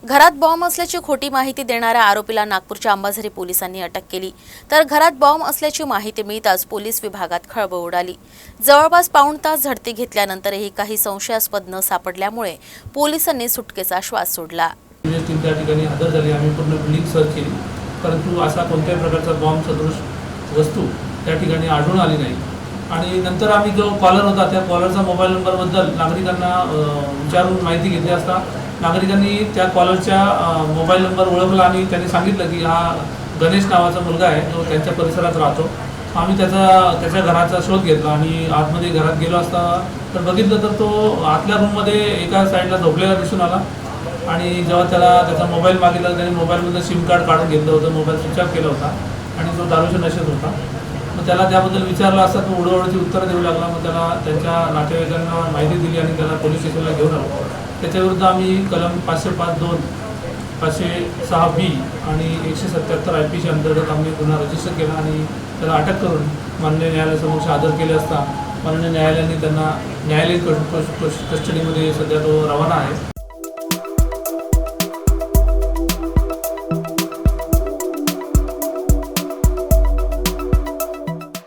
घरात बॉम्ब असल्याची खोटी माहिती देणाऱ्या आरोपीला नागपूरच्या अंबाझरी पोलिसांनी अटक केली। तर घरात बॉम्ब असल्याची माहिती मिळताच पोलीस विभागात खळबळ उडाली। जवळपास पाऊण तास झडती घेतल्यानंतरही काही संशयास्पद न सापडल्यामुळे पोलिसांनी सुटकेचा श्वास सोडला। टीम त्या ठिकाणी हजर झाली। आम्ही पूर्ण बिल्डिंग सर्च केली, परंतु असा कोणत्याही प्रकारचा बॉम्ब सदृश वस्तू त्या ठिकाणी आढळून आली नाही। आणि नंतर आम्ही जो कॉलर होता त्या कॉलरचा मोबाईल नंबरबद्दल नागरिकांना विचारून माहिती घेतली असता नागरिकांनी त्या कॉलरच्या मोबाईल नंबर ओळखला आणि त्यांनी सांगितलं की हा गणेश नावाचा मुलगा आहे जो त्यांच्या परिसरात राहतो। आम्ही त्याच्या घराचा शोध घेतला आणि आतमध्ये घरात गेलो असता तर बघितलं तर तो आतल्या रूममध्ये एका साईडला झोपलेला दिसून आला। आणि जेव्हा त्याचा मोबाईल मागितला त्याने मोबाईलमधलं सिम कार्ड काढून घेतलं होतं, मोबाईल स्विच ऑफ केला होता आणि तो दारूच्या नशेत होता। मग त्याला त्याबद्दल विचारलं असता तो उडवडीची उत्तरं देऊ लागला। मग त्याला त्यांच्या नातेवाईकांना माहिती दिली आणि त्याला पोलीस स्टेशनला घेऊन आलो। त्याच्याविरुद्ध आम्ही कलम 505(2), 506(b) आणि 177 IPC अंतर्गत आम्ही गुन्हा रजिस्टर केला आणि त्याला अटक करून माननीय न्यायालयासमोर हजर केले असता माननीय न्यायालयाने त्यांना न्यायालयीन कस्टडीमध्ये सध्या तो रवाना आहे।